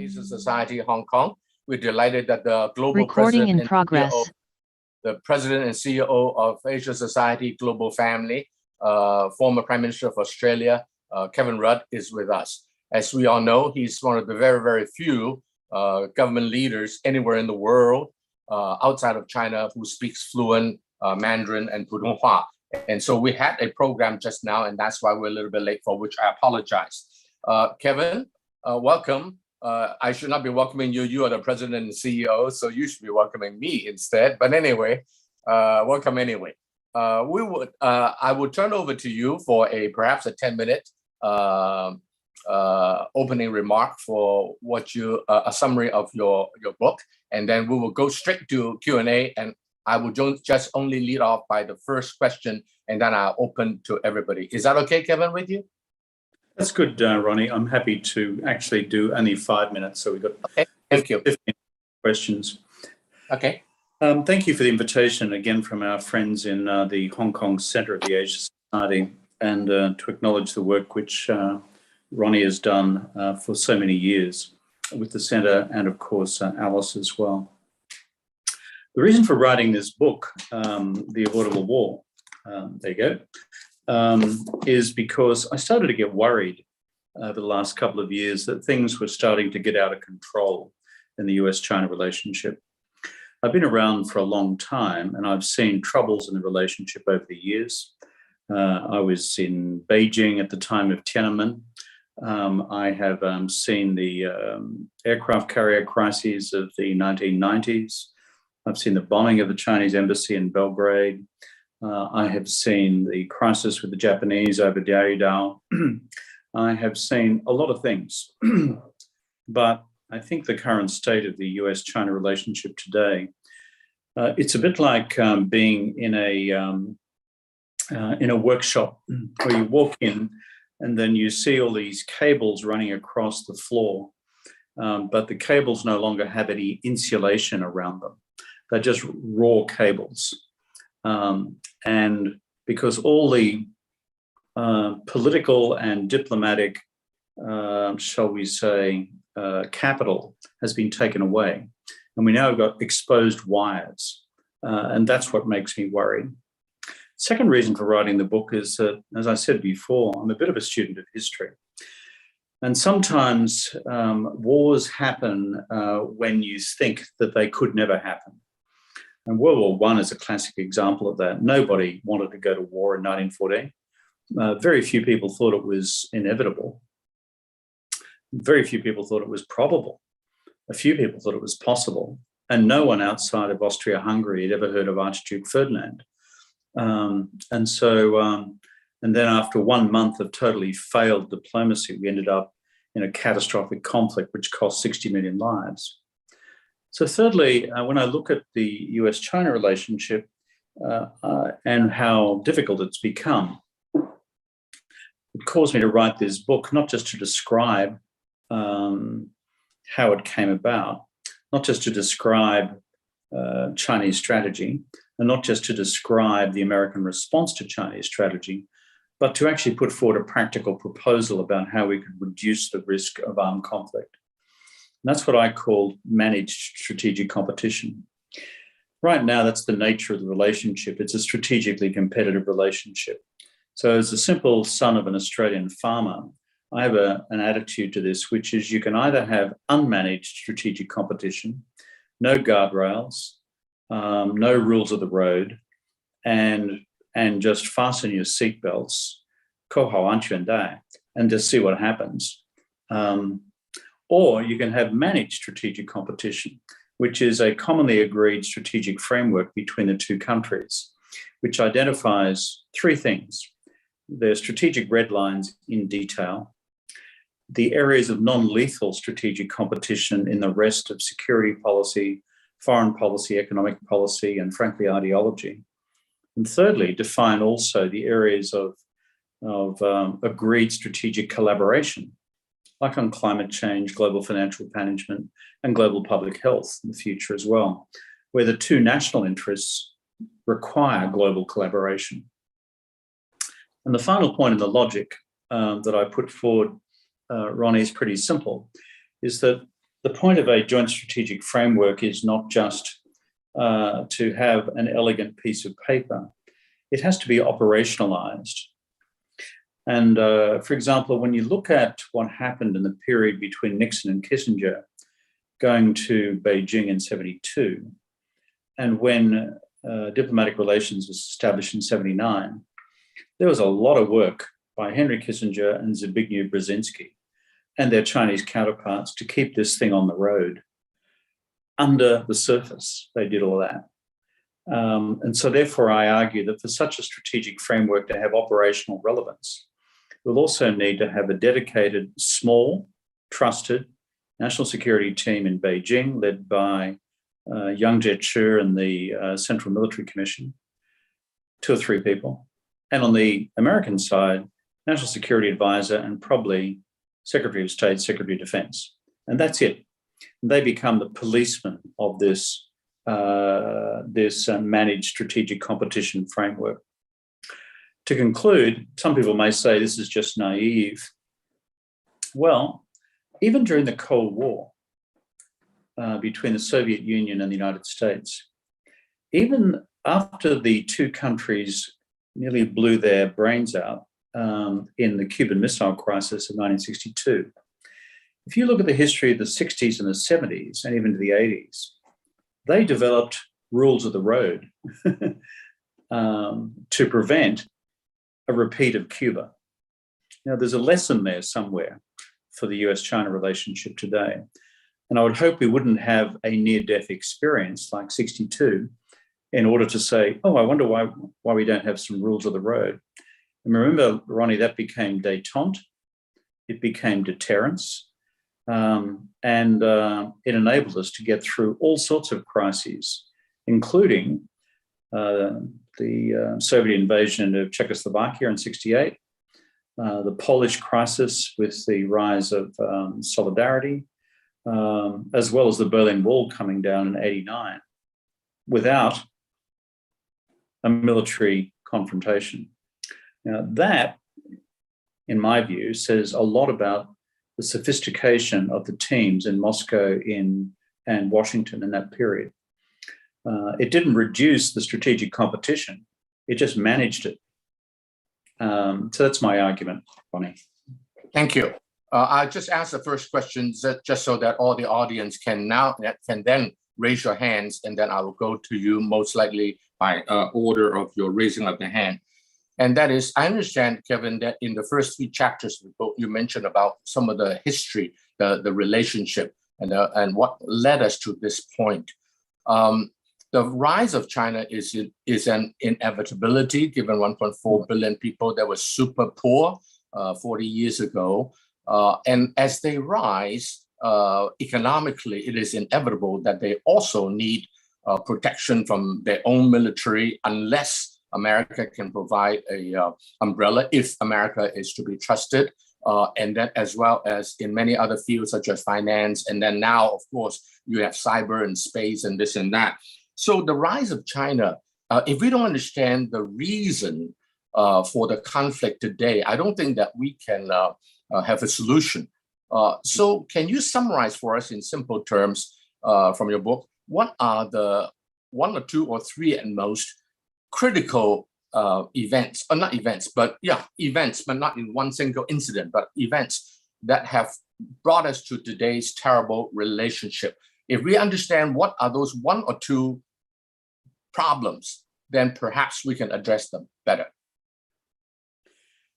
Asia Society Hong Kong. We're delighted that the global Recording president in progress. the president and CEO of Asia Society Global Family, former Prime Minister of Australia, Kevin Rudd, is with us. As we all know, he's one of the very, very few government leaders anywhere in the world outside of China who speaks fluent Mandarin and Putonghua. And so we had a program just now, and that's why we're a little bit late, for which I apologize. Kevin, welcome. I should not be welcoming you. You are the president and CEO, so you should be welcoming me instead. But anyway, welcome anyway. I would turn over to you for perhaps a 10-minute opening remark for a summary of your book, and then we will go straight to Q&A, and I will just only lead off by the first question, and then I'll open to everybody. Is that okay, Kevin, with you? That's good, Ronnie. I'm happy to actually do only 5 minutes, so we've got Thank you. 15 questions. Okay. Thank you for the invitation again from our friends in the Hong Kong Centre of the Asia Society, and to acknowledge the work which Ronnie has done for so many years with the Centre, and of course Alice as well. The reason for writing this book, The Avoidable War, there you go, is because I started to get worried over the last couple of years that things were starting to get out of control in the US-China relationship. I've been around for a long time, and I've seen troubles in the relationship over the years. I was in Beijing at the time of Tiananmen. I have seen the aircraft carrier crises of the 1990s. I've seen the bombing of the Chinese embassy in Belgrade. I have seen the crisis with the Japanese over Diaoyuan. I have seen a lot of things. But I think the current state of the US-China relationship today, it's a bit like being in a workshop where you walk in and then you see all these cables running across the floor, but the cables no longer have any insulation around them. They're just raw cables. And because all the political and diplomatic, shall we say, capital has been taken away, and we now have got exposed wires, and that's what makes me worried. Second reason for writing the book is that, as I said before, I'm a bit of a student of history. And sometimes wars happen when you think that they could never happen. And World War I is a classic example of that. Nobody wanted to go to war in 1914. Very few people thought it was inevitable. Very few people thought it was probable. A few people thought it was possible. And no one outside of Austria-Hungary had ever heard of Archduke Ferdinand. And then after 1 month of totally failed diplomacy, we ended up in a catastrophic conflict which cost 60 million lives. So thirdly, when I look at the US-China relationship and how difficult it's become, it caused me to write this book, not just to describe how it came about, not just to describe Chinese strategy, and not just to describe the American response to Chinese strategy, but to actually put forward a practical proposal about how we could reduce the risk of armed conflict. And that's what I call managed strategic competition. Right now, that's the nature of the relationship. It's a strategically competitive relationship. So as a simple son of an Australian farmer, I have an attitude to this, which is you can either have unmanaged strategic competition, no guardrails, no rules of the road, and just fasten your seatbelts, 扣好安全带, and just see what happens. Or you can have managed strategic competition, which is a commonly agreed strategic framework between the two countries, which identifies three things: their strategic red lines in detail, the areas of non-lethal strategic competition in the rest of security policy, foreign policy, economic policy, and frankly, ideology. And thirdly, define also the areas of agreed strategic collaboration, like on climate change, global financial management, and global public health in the future as well, where the two national interests require global collaboration. And the final point in the logic that I put forward, Ronnie, is pretty simple, is that the point of a joint strategic framework is not just to have an elegant piece of paper. It has to be operationalized. And for example, when you look at what happened in the period between Nixon and Kissinger going to Beijing in 1972, and when diplomatic relations was established in 1979, there was a lot of work by Henry Kissinger and Zbigniew Brzezinski and their Chinese counterparts to keep this thing on the road. Under the surface, they did all that. And so therefore, I argue that for such a strategic framework to have operational relevance, we'll also need to have a dedicated, small, trusted national security team in Beijing, led by Yang Jiechi and the Central Military Commission, 2 or 3 people. And on the American side, National Security Advisor and probably Secretary of State, Secretary of Defense. And that's it. They become the policemen of this managed strategic competition framework. To conclude, some people may say this is just naive. Well, even during the Cold War between the Soviet Union and the United States, even after the 2 countries nearly blew their brains out in the Cuban Missile Crisis of 1962, if you look at the history of the 60s and the 70s and even to the 80s, they developed rules of the road to prevent a repeat of Cuba. Now, there's a lesson there somewhere for the US-China relationship today. And I would hope we wouldn't have a near-death experience like 62 in order to say, oh, I wonder why we don't have some rules of the road. And remember, Ronnie, that became détente. It became deterrence. And it enabled us to get through all sorts of crises, including the Soviet invasion of Czechoslovakia in 1968, the Polish crisis with the rise of solidarity, as well as the Berlin Wall coming down in 1989, without a military confrontation. Now, that, in my view, says a lot about the sophistication of the teams in Moscow and Washington in that period. It didn't reduce the strategic competition, it just managed it. So that's my argument, Ronnie. Thank you. I'll just ask the first question just so that all the audience can then raise your hands, and then I will go to you most likely by order of your raising of the hand. And that is, I understand, Kevin, that in the first 3 chapters of the book, you mentioned about some of the history, the relationship, and what led us to this point. The rise of China is an inevitability, given 1.4 billion people that were super poor 40 years ago. And as they rise economically, it is inevitable that they also need protection from their own military, unless America can provide a umbrella, if America is to be trusted, and then as well as in many other fields such as finance, and then now, of course, you have cyber and space and this and that. So the rise of China, if we don't understand the reason for the conflict today, I don't think that we can have a solution. So can you summarize for us in simple terms from your book, what are the 1 or 2 or 3 at most critical events, or not events, but events, but not in one single incident, but events that have brought us to today's terrible relationship? If we understand what are those 1 or 2 problems, then perhaps we can address them better.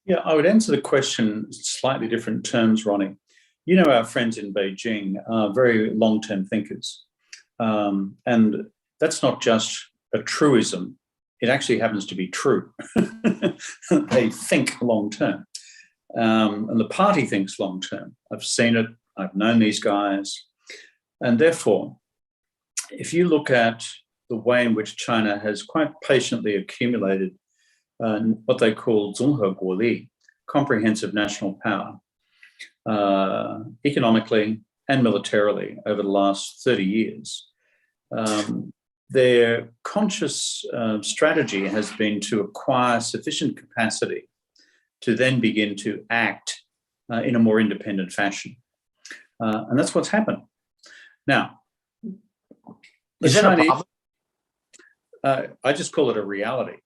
Yeah, I would answer the question in slightly different terms, Ronnie. You know, our friends in Beijing are very long-term thinkers. And that's not just a truism. It actually happens to be true. They think long-term. And the party thinks long-term. I've seen it. I've known these guys. And therefore, if you look at the way in which China has quite patiently accumulated what they call 综合国力, comprehensive national power, economically and militarily over the last 30 years, their conscious strategy has been to acquire sufficient capacity to then begin to act in a more independent fashion. And that's what's happened. Now, the Is that a Chinese, problem? I just call it a reality.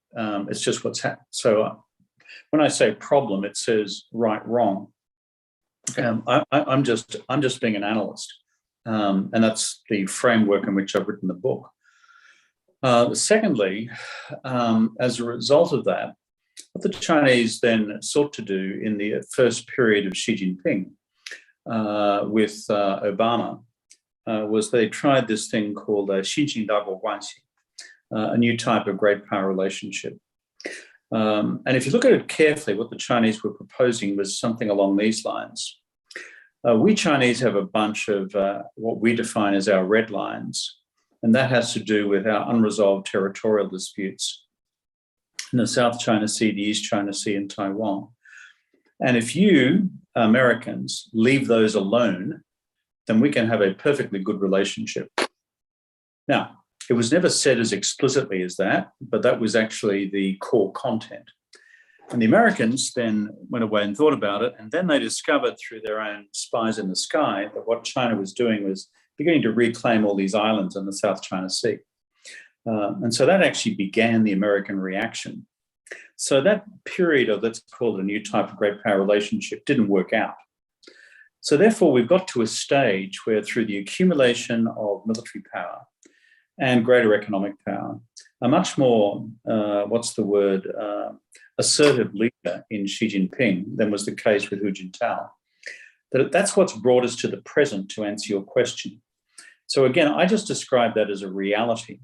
It's just what's happened. So when I say problem, it says right, wrong. Okay. I'm just being an analyst, and that's the framework in which I've written the book. Secondly, as a result of that, what the Chinese then sought to do in the first period of Xi Jinping with Obama was they tried this thing called a new type of great power relationship. And if you look at it carefully, what the Chinese were proposing was something along these lines. We Chinese have a bunch of what we define as our red lines, and that has to do with our unresolved territorial disputes in the South China Sea, the East China Sea, and Taiwan. And if you, Americans, leave those alone, then we can have a perfectly good relationship. Now, it was never said as explicitly as that, but that was actually the core content. And the Americans then went away and thought about it, and then they discovered through their own spies in the sky that what China was doing was beginning to reclaim all these islands in the South China Sea. And so that actually began the American reaction. So that period of, let's call it a new type of great power relationship, didn't work out. So therefore, we've got to a stage where through the accumulation of military power and greater economic power, a much more, assertive leader in Xi Jinping than was the case with Hu Jintao. That's what's brought us to the present, to answer your question. So again, I just describe that as a reality.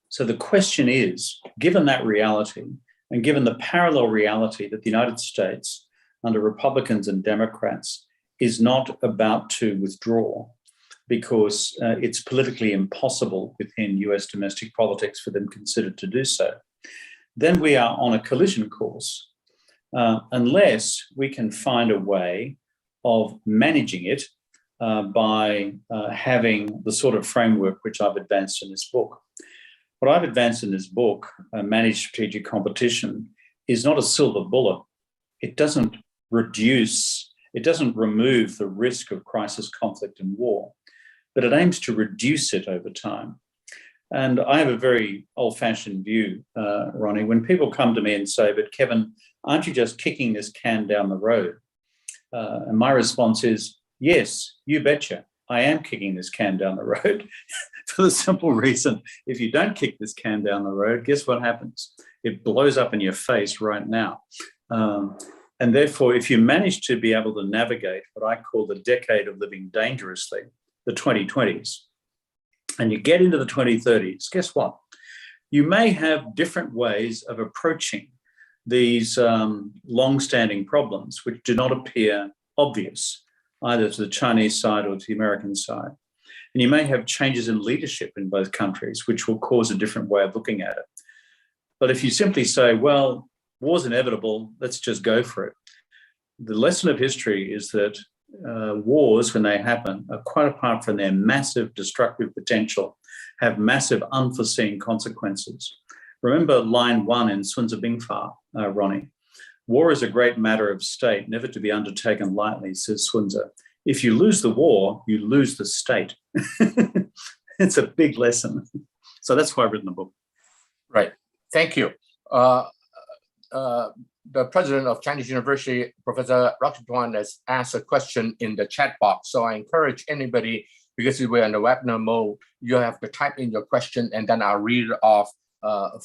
So the question is, given that reality, and given the parallel reality that the United States, under Republicans and Democrats, is not about to withdraw because it's politically impossible within US domestic politics for them considered to do so, then we are on a collision course unless we can find a way of managing it by having the sort of framework which I've advanced in this book. What I've advanced in this book, Managed Strategic Competition, is not a silver bullet. It doesn't remove the risk of crisis, conflict, and war, but it aims to reduce it over time. And I have a very old-fashioned view, Ronnie. When people come to me and say, but Kevin, aren't you just kicking this can down the road? And my response is, yes, you betcha. I am kicking this can down the road for the simple reason, if you don't kick this can down the road, guess what happens? It blows up in your face right now. And therefore, if you manage to be able to navigate what I call the decade of living dangerously, the 2020s, and you get into the 2030s, guess what? You may have different ways of approaching these long-standing problems, which do not appear obvious, either to the Chinese side or to the American side. And you may have changes in leadership in both countries, which will cause a different way of looking at it. But if you simply say, well, war's inevitable, let's just go for it. The lesson of history is that wars, when they happen, are quite apart from their massive destructive potential, have massive unforeseen consequences. Remember line 1 in Sun Tzu Bingfa, Ronnie. War is a great matter of state, never to be undertaken lightly, says Sun Tzu. If you lose the war, you lose the state. It's a big lesson. So that's why I've written the book. Right. Thank you. The president of Chinese University, Professor Roger Tuan, has asked a question in the chat box. So I encourage anybody, because we're in the webinar mode, you have to type in your question and then I'll read it off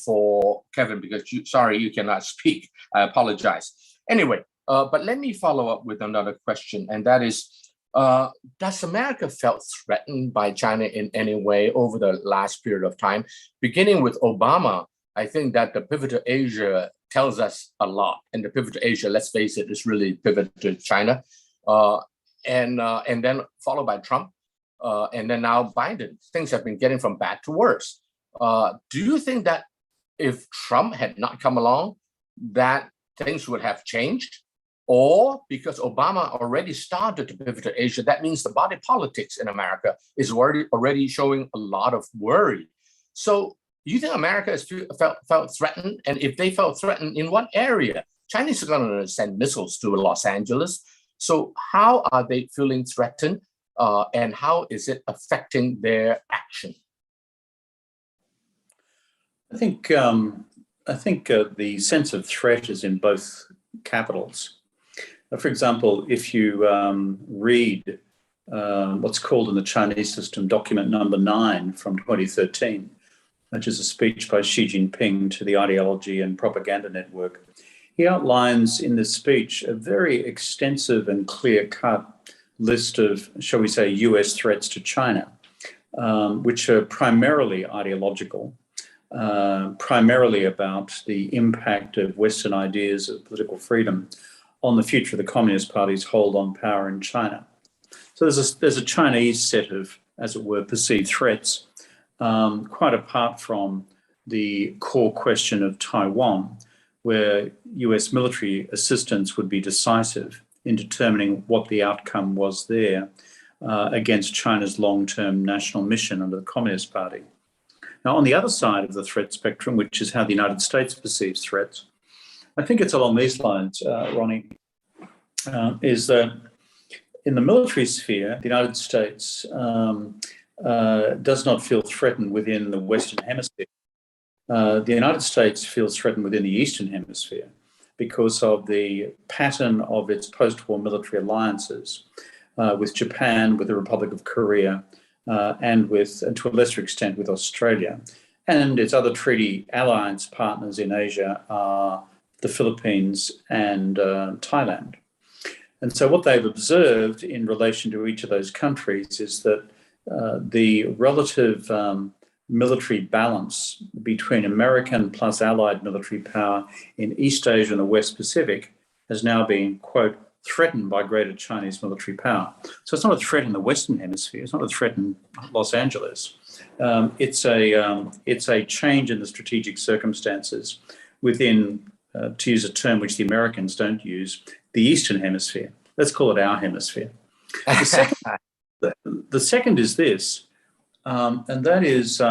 for Kevin, because you cannot speak. I apologize. Anyway, but let me follow up with another question, and that is, does America felt threatened by China in any way over the last period of time? Beginning with Obama, I think that the pivot to Asia tells us a lot. And the pivot to Asia, let's face it, is really pivot to China. And then followed by Trump, and then now Biden. Things have been getting from bad to worse. Do you think that if Trump had not come along, that things would have changed? Or because Obama already started to pivot to Asia, that means the body politics in America is already showing a lot of worry. So do you think America has felt threatened? And if they felt threatened, in what area? Chinese are going to send missiles to Los Angeles. So how are they feeling threatened? and how is it affecting their action? I think the sense of threat is in both capitals. For example, if you read what's called in the Chinese system document number 9 from 2013, which is a speech by Xi Jinping to the Ideology and Propaganda Network, he outlines in this speech a very extensive and clear-cut list of, shall we say, US threats to China, which are primarily ideological, primarily about the impact of Western ideas of political freedom on the future of the Communist Party's hold on power in China. So there's a Chinese set of, as it were, perceived threats, quite apart from the core question of Taiwan, where US military assistance would be decisive in determining what the outcome was there against China's long-term national mission under the Communist Party. Now, on the other side of the threat spectrum, which is how the United States perceives threats, I think it's along these lines, Ronnie, is that in the military sphere, the United States does not feel threatened within the Western Hemisphere. The United States feels threatened within the Eastern Hemisphere because of the pattern of its post-war military alliances with Japan, with the Republic of Korea, and to a lesser extent, with Australia. And its other treaty alliance partners in Asia are the Philippines and Thailand. And so what they've observed in relation to each of those countries is that the relative military balance between American plus allied military power in East Asia and the West Pacific has now been, quote, threatened by greater Chinese military power. So it's not a threat in the Western Hemisphere. It's not a threat in Los Angeles. It's a change in the strategic circumstances within, to use a term which the Americans don't use, the Eastern Hemisphere. Let's call it our hemisphere. The second is this, and that is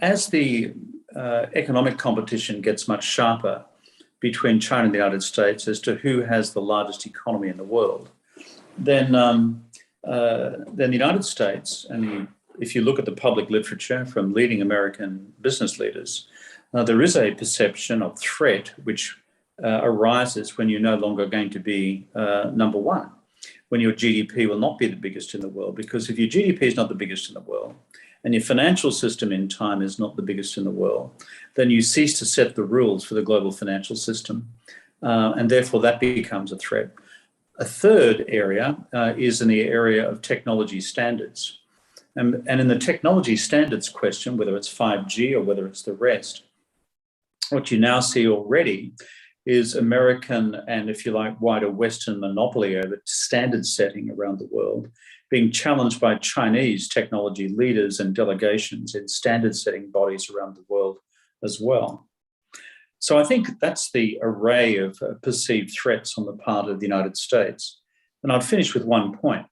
as the economic competition gets much sharper between China and the United States as to who has the largest economy in the world, then the United States, and if you look at the public literature from leading American business leaders, there is a perception of threat which arises when you're no longer going to be number one, when your GDP will not be the biggest in the world. Because if your GDP is not the biggest in the world and your financial system in time is not the biggest in the world, then you cease to set the rules for the global financial system. And therefore that becomes a threat. A third area is in the area of technology standards. And in the technology standards question, whether it's 5G or whether it's the rest, what you now see already is American and, if you like, wider Western monopoly over standard setting around the world being challenged by Chinese technology leaders and delegations in standard setting bodies around the world as well. So I think that's the array of perceived threats on the part of the United States. And I'd finish with one point.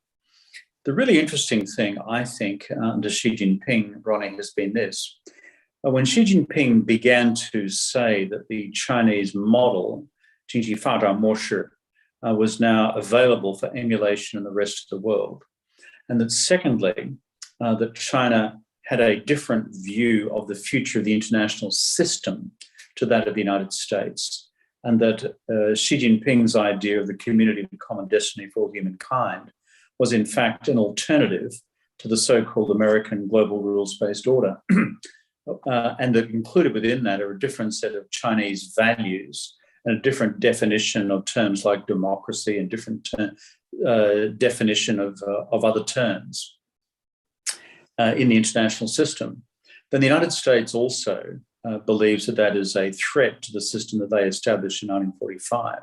The really interesting thing, I think, under Xi Jinping, Ronnie, has been this. When Xi Jinping began to say that the Chinese model, 经济发展模式, was now available for emulation in the rest of the world, and that secondly, that China had a different view of the future of the international system to that of the United States, and that Xi Jinping's idea of the community of common destiny for all humankind was in fact an alternative to the so-called American global rules-based order. And that included within that are a different set of Chinese values and a different definition of terms like democracy and different definition of other terms in the international system. Then the United States also believes that that is a threat to the system that they established in 1945.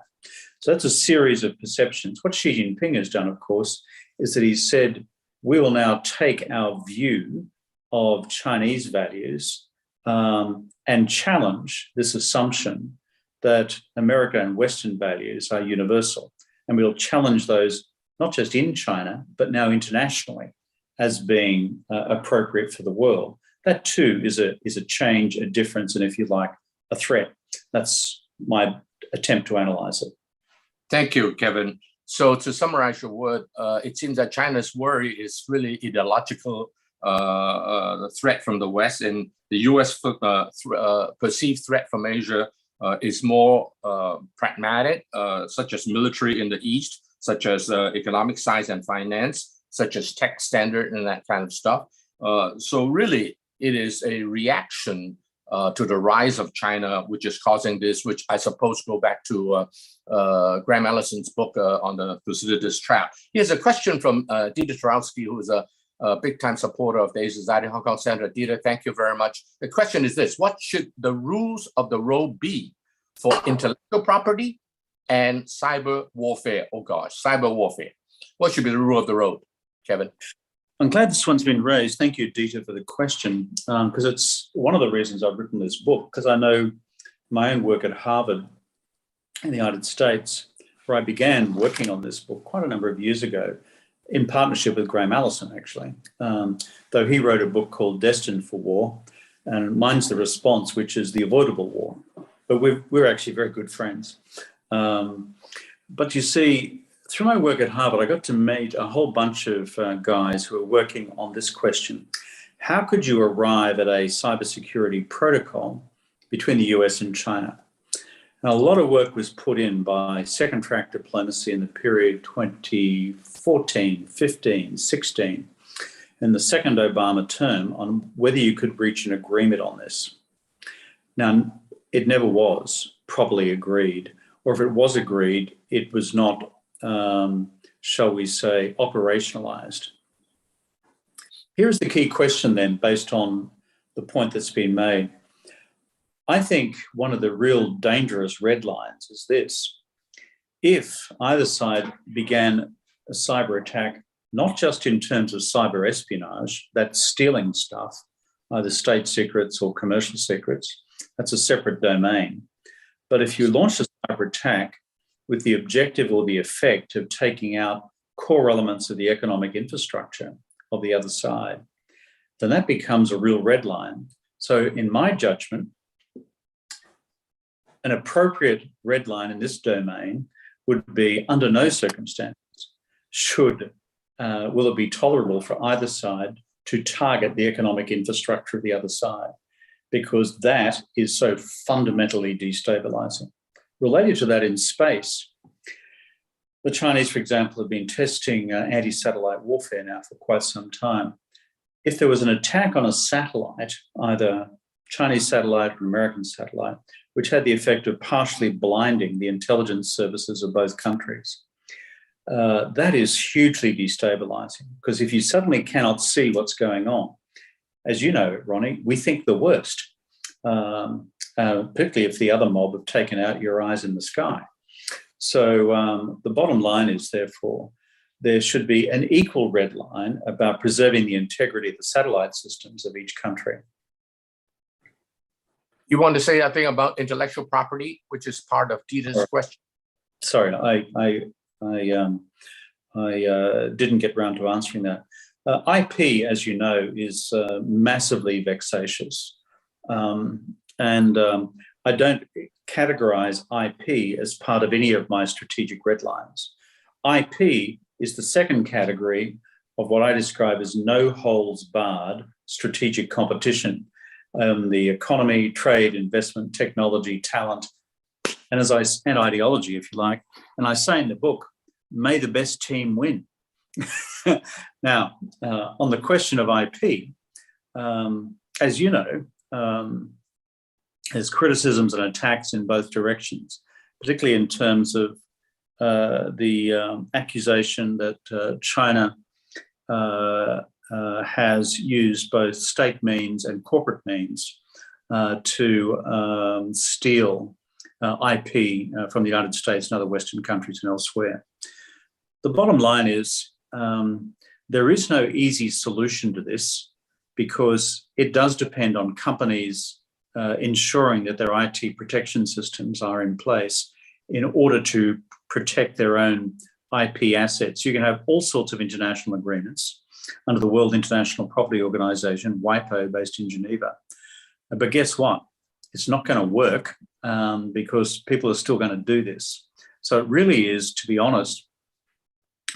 So that's a series of perceptions. What Xi Jinping has done, of course, is that he said, we will now take our view of Chinese values and challenge this assumption that America and Western values are universal. And we'll challenge those not just in China, but now internationally as being appropriate for the world. That too is a change, a difference, and if you like, a threat. That's my attempt to analyze it. Thank you, Kevin. So to summarize your word, it seems that China's worry is really ideological threat from the West, and the U.S. Perceived threat from Asia is more pragmatic, such as military in the East, such as economic science and finance, such as tech standard and that kind of stuff. So really, it is a reaction to the rise of China, which is causing this, which I suppose go back to Graham Allison's book on the Thucydides trap. Here's a question from Dieter Tarowski, who is a big-time supporter of the Asia Society Hong Kong Center. Dieter, thank you very much. The question is this: what should the rules of the road be for intellectual property and cyber warfare? Oh gosh, cyber warfare. What should be the rule of the road, Kevin? I'm glad this one's been raised. Thank you, Dieter, for the question, because it's one of the reasons I've written this book, because I know my own work at Harvard in the United States, where I began working on this book quite a number of years ago, in partnership with Graham Allison, actually, though he wrote a book called Destined for War, and mine's The Response, which is the Avoidable War. But we're actually very good friends. But you see, through my work at Harvard, I got to meet a whole bunch of guys who are working on this question. How could you arrive at a cybersecurity protocol between the US and China? Now, a lot of work was put in by second track diplomacy in the period 2014, 15, 16, in the second Obama term on whether you could reach an agreement on this. Now, it never was properly agreed, or if it was agreed, it was not shall we say, operationalized. Here's the key question then, based on the point that's been made. I think one of the real dangerous red lines is this: if either side began a cyber attack, not just in terms of cyber espionage, that's stealing stuff, either state secrets or commercial secrets, that's a separate domain. But if you launch a cyber attack with the objective or the effect of taking out core elements of the economic infrastructure of the other side, then that becomes a real red line. So in my judgment, an appropriate red line in this domain would be, under no circumstances will it be tolerable for either side to target the economic infrastructure of the other side, because that is so fundamentally destabilizing. Related to that, in space, the Chinese, for example, have been testing anti-satellite warfare now for quite some time. If there was an attack on a satellite, either Chinese satellite or American satellite, which had the effect of partially blinding the intelligence services of both countries, that is hugely destabilizing, because if you suddenly cannot see what's going on, as you know, Ronnie, we think the worst, particularly if the other mob have taken out your eyes in the sky. So the bottom line is, therefore, there should be an equal red line about preserving the integrity of the satellite systems of each country. You want to say something about intellectual property, which is part of Dieter's question? Sorry, I didn't get around to answering that. IP, as you know, is massively vexatious. And I don't categorize IP as part of any of my strategic red lines. IP is the second category of what I describe as no holds barred strategic competition. The economy, trade, investment, technology, talent, and ideology, if you like. And I say in the book, may the best team win. Now, on the question of IP, as you know, there's criticisms and attacks in both directions, particularly in terms of the accusation that China has used both state means and corporate means to steal IP from the United States and other Western countries and elsewhere. The bottom line is there is no easy solution to this, because it does depend on companies ensuring that their IT protection systems are in place in order to protect their own IP assets. You can have all sorts of international agreements under the World International Property Organization, WIPO, based in Geneva. But guess what? It's not going to work because people are still going to do this. So it really is, to be honest,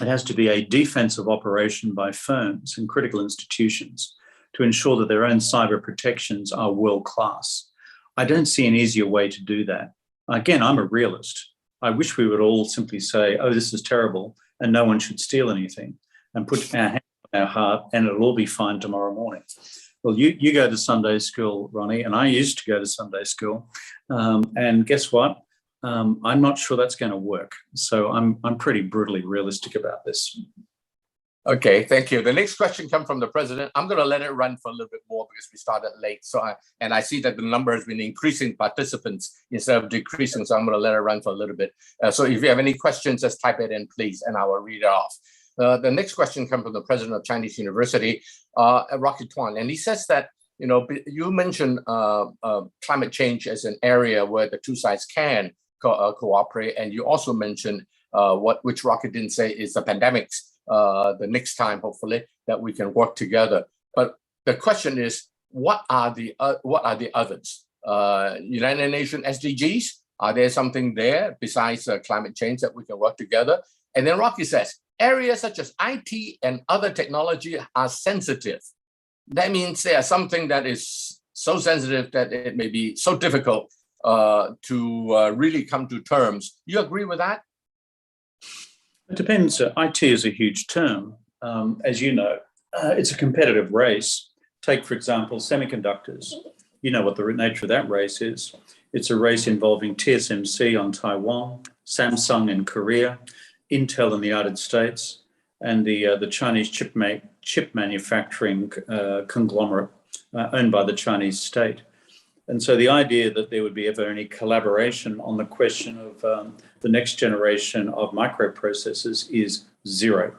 It has to be a defensive operation by firms and critical institutions to ensure that their own cyber protections are world-class. I don't see an easier way to do that. Again, I'm a realist. I wish we would all simply say, oh, this is terrible, and no one should steal anything, and put our hand on our heart, and it'll all be fine tomorrow morning. Well, you go to Sunday school, Ronnie, and I used to go to Sunday school. And guess what? I'm not sure that's going to work. So I'm pretty brutally realistic about this. Okay, thank you. The next question comes from the president. I'm going to let it run for a little bit more because we started late. So I see that the number has been increasing participants instead of decreasing. So I'm going to let it run for a little bit. So if you have any questions, just type it in, please, and I will read it off. The next question comes from the president of Chinese University, Rocky Tuan, and he says that, you know, you mentioned climate change as an area where the two sides can cooperate, and you also mentioned which Rocky didn't say is the pandemics. The next time, hopefully, that we can work together. But the question is, what are the others? United Nations SDGs? Are there something there besides climate change that we can work together? And then Rocky says, areas such as IT and other technology are sensitive. That means they are something that is so sensitive that it may be so difficult to really come to terms. You agree with that? It depends. IT is a huge term. As you know, it's a competitive race. Take, for example, semiconductors. You know what the nature of that race is. It's a race involving TSMC on Taiwan, Samsung in Korea, Intel in the United States, and the Chinese chip manufacturing conglomerate owned by the Chinese state. And so the idea that there would be ever any collaboration on the question of the next generation of microprocessors is zero.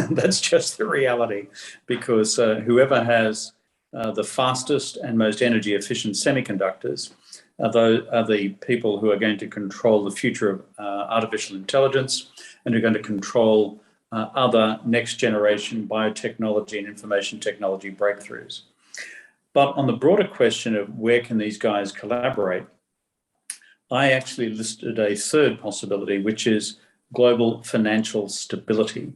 That's just the reality, because whoever has the fastest and most energy efficient semiconductors are the people who are going to control the future of artificial intelligence and are going to control other next generation biotechnology and information technology breakthroughs. But on the broader question of where can these guys collaborate, I actually listed a third possibility, which is global financial stability.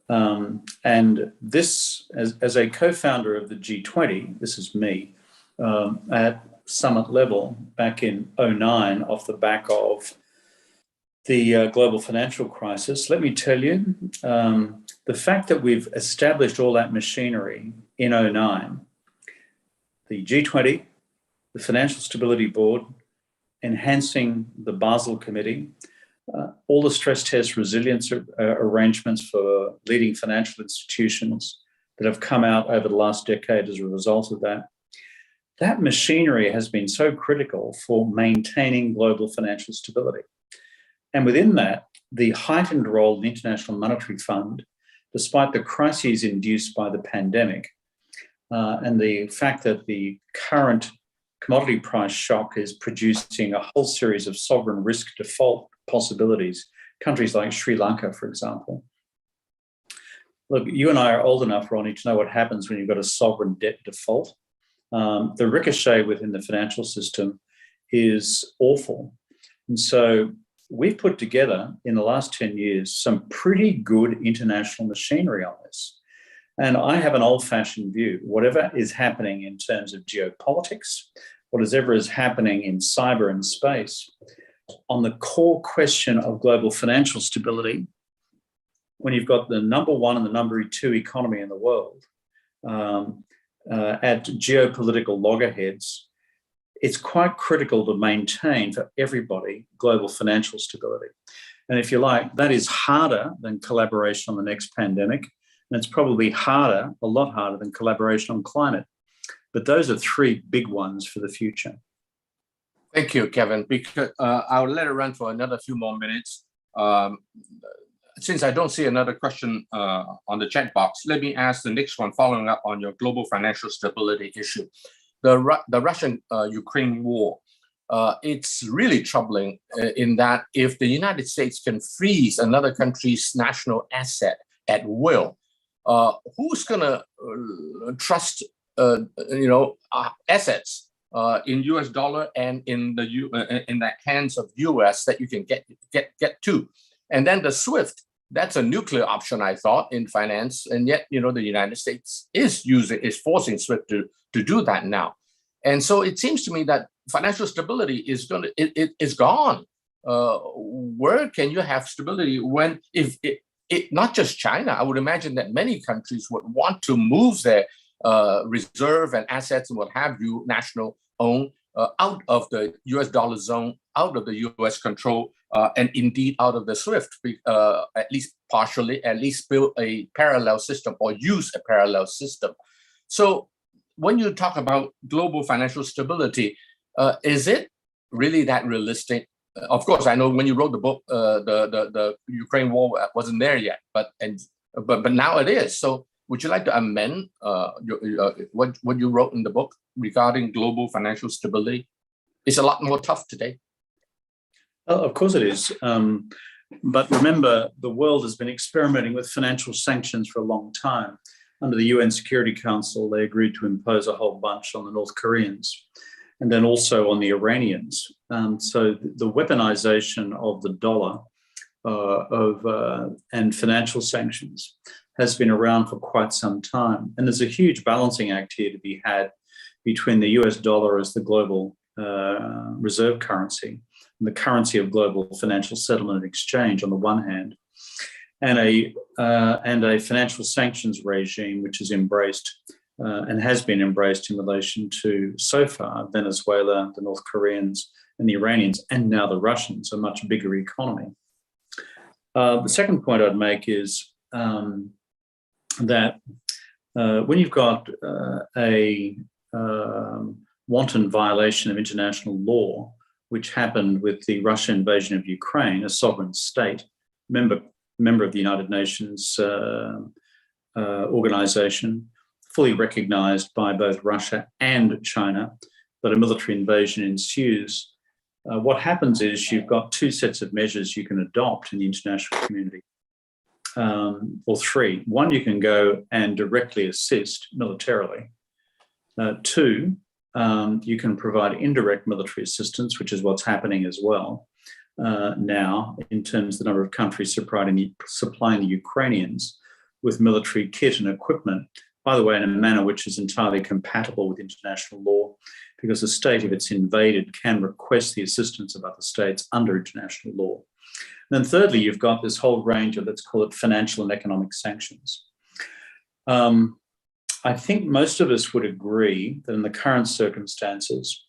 And this, as a co-founder of the G20, this is me, at summit level back in 2009 off the back of the global financial crisis, let me tell you, the fact that we've established all that machinery in 2009, the G20, the Financial Stability Board, enhancing the Basel Committee, all the stress test resilience arrangements for leading financial institutions that have come out over the last decade as a result of that. That machinery has been so critical for maintaining global financial stability. And within that, the heightened role of the International Monetary Fund, despite the crises induced by the pandemic, and the fact that the current commodity price shock is producing a whole series of sovereign risk default possibilities, countries like Sri Lanka, for example. Look, you and I are old enough, Ronnie, to know what happens when you've got a sovereign debt default. The ricochet within the financial system is awful. And so we've put together in the last 10 years some pretty good international machinery on this. And I have an old-fashioned view. Whatever is happening in terms of geopolitics, whatever is happening in cyber and space, on the core question of global financial stability, when you've got the number one and the number two economy in the world at geopolitical loggerheads, it's quite critical to maintain for everybody global financial stability. And if you like, that is harder than collaboration on the next pandemic. And it's probably harder, a lot harder than collaboration on climate. But those are three big ones for the future. Thank you, Kevin. Because I'll let it run for another few more minutes. Since I don't see another question on the chat box, let me ask the next one following up on your global financial stability issue. The Russian-Ukraine war, it's really troubling in that if the United States can freeze another country's national asset at will, who's going to trust assets in US dollar and in the hands of US that you can get to? And then the SWIFT, That's a nuclear option, I thought, in finance, and yet the United States is forcing SWIFT to do that now, and so it seems to me that financial stability is is gone. Where can you have stability when if not just China? I would imagine that many countries would want to move their reserve and assets and what have you, national own, out of the US dollar zone, out of the US control, and indeed out of the SWIFT, at least partially, at least build a parallel system or use a parallel system. So when you talk about global financial stability, is it really that realistic? Of course, I know when you wrote the book, the Ukraine war wasn't there yet, but now it is. So would you like to amend what you wrote in the book regarding global financial stability? It's a lot more tough today. Of course it is. But remember, the world has been experimenting with financial sanctions for a long time. Under the UN Security Council, they agreed to impose a whole bunch on the North Koreans and then also on the Iranians. So the weaponization of the dollar and financial sanctions has been around for quite some time. And there's a huge balancing act here to be had between the US dollar as the global reserve currency and the currency of global financial settlement and exchange on the one hand, and a financial sanctions regime which is embraced and has been embraced in relation to, so far, Venezuela, the North Koreans and the Iranians, and now the Russians, a much bigger economy. The second point I'd make is that when you've got a wanton violation of international law, which happened with the Russian invasion of Ukraine, a sovereign state, member of the United Nations organization, fully recognized by both Russia and China, that a military invasion ensues. What happens is you've got two sets of measures you can adopt in the international community, or three. One, you can go and directly assist militarily. Two, you can provide indirect military assistance, which is what's happening as well now in terms of the number of countries supplying the Ukrainians with military kit and equipment, by the way, in a manner which is entirely compatible with international law, because a state, if it's invaded, can request the assistance of other states under international law. And then thirdly, you've got this whole range of, let's call it, financial and economic sanctions. I think most of us would agree that in the current circumstances,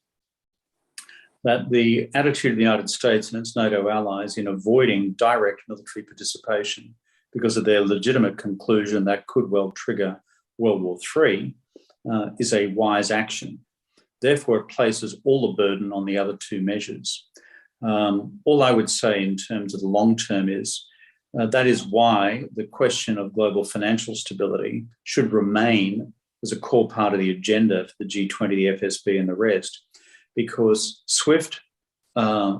that the attitude of the United States and its NATO allies in avoiding direct military participation because of their legitimate conclusion that could well trigger World War III is a wise action. Therefore, it places all the burden on the other two measures. All I would say in terms of the long term is that is why the question of global financial stability should remain as a core part of the agenda for the G20, the FSB, and the rest, because SWIFT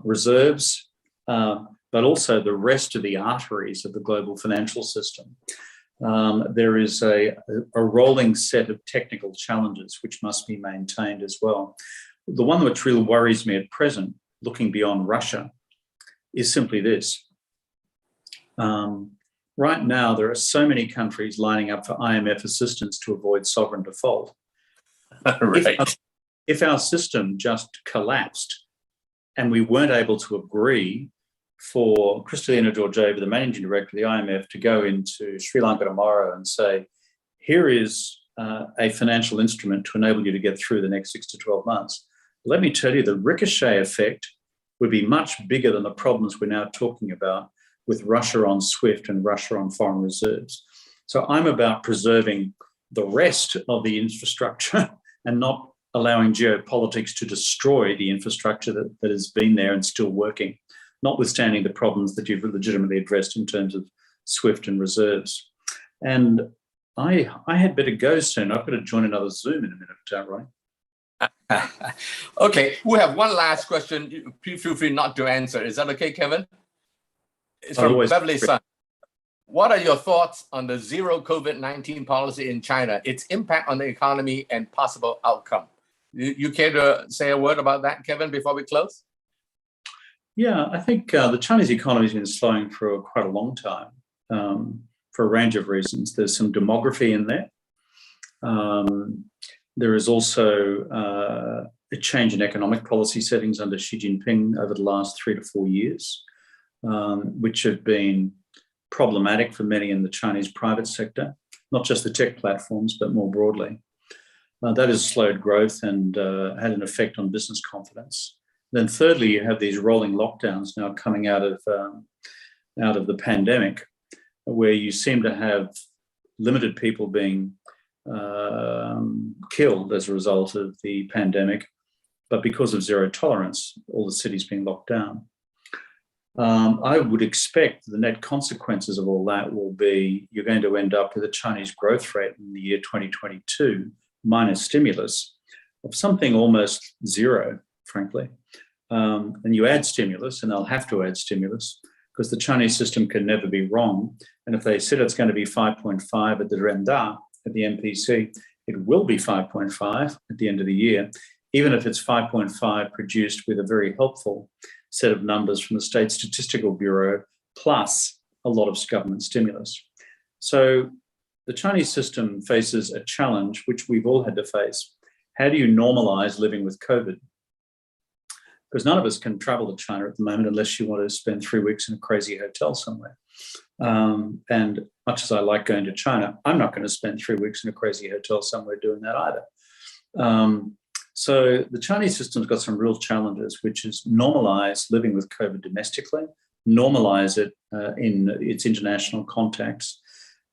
reserves, but also the rest of the arteries of the global financial system. There is a rolling set of technical challenges which must be maintained as well. The one which really worries me at present, looking beyond Russia, is simply this. Right now, there are so many countries lining up for IMF assistance to avoid sovereign default. Right. If our system just collapsed and we weren't able to agree for Kristalina Georgieva, the managing director of the IMF, to go into Sri Lanka tomorrow and say, here is a financial instrument to enable you to get through the next 6 to 12 months. Let me tell you, the ricochet effect would be much bigger than the problems we're now talking about with Russia on SWIFT and Russia on foreign reserves. So I'm about preserving the rest of the infrastructure and not allowing geopolitics to destroy the infrastructure that has been there and still working, notwithstanding the problems that you've legitimately addressed in terms of SWIFT and reserves. And I had better go soon. I've got to join another Zoom in a minute, Ronnie. Okay, we have one last question. Please feel free not to answer. Is that okay, Kevin? It's from Beverly Sun. What are your thoughts on the zero COVID-19 policy in China, its impact on the economy and possible outcome? You care to say a word about that, Kevin, before we close? Yeah, I think the Chinese economy has been slowing for quite a long time. for a range of reasons. There's some demography in there. There is also a change in economic policy settings under Xi Jinping over the last 3 to 4 years, which have been problematic for many in the Chinese private sector, not just the tech platforms, but more broadly. That has slowed growth and had an effect on business confidence. Then thirdly, you have these rolling lockdowns now coming out of the pandemic, where you seem to have limited people being killed as a result of the pandemic, but because of zero tolerance, all the cities being locked down. I would expect the net consequences of all that will be you're going to end up with a Chinese growth rate in the year 2022 minus stimulus of something almost zero, frankly. And you add stimulus, and they'll have to add stimulus because the Chinese system can never be wrong. And if they said it's going to be 5.5 at the Renda, at the MPC, it will be 5.5 at the end of the year, even if it's 5.5 produced with a very helpful set of numbers from the State Statistical Bureau, plus a lot of government stimulus. So the Chinese system faces a challenge which we've all had to face. How do you normalize living with COVID? Because none of us can travel to China at the moment unless you want to spend 3 weeks in a crazy hotel somewhere. And much as I like going to China, I'm not going to spend 3 weeks in a crazy hotel somewhere doing that either. So the Chinese system's got some real challenges, which is normalize living with COVID domestically, normalize it in its international contacts.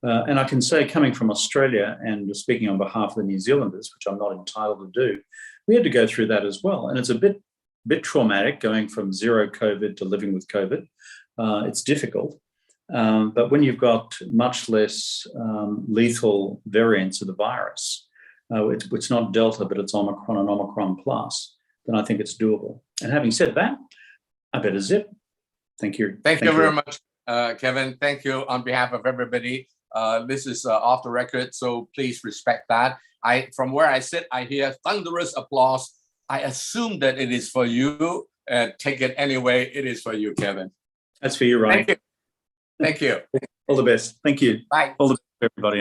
And I can say, coming from Australia and speaking on behalf of the New Zealanders, which I'm not entitled to do, we had to go through that as well. And it's a bit traumatic going from zero COVID to living with COVID. It's difficult. But when you've got much less lethal variants of the virus, it's not Delta, but it's Omicron and Omicron plus, then I think it's doable. And having said that, I better zip. Thank you. Thank you very much, Kevin. Thank you on behalf of everybody. This is off the record, so please respect that. From where I sit, I hear thunderous applause. I assume that it is for you. Take it anyway. It is for you, Kevin. That's for you, Ryan. Thank you. Thank you. All the best. Thank you. Bye. All the best, everybody.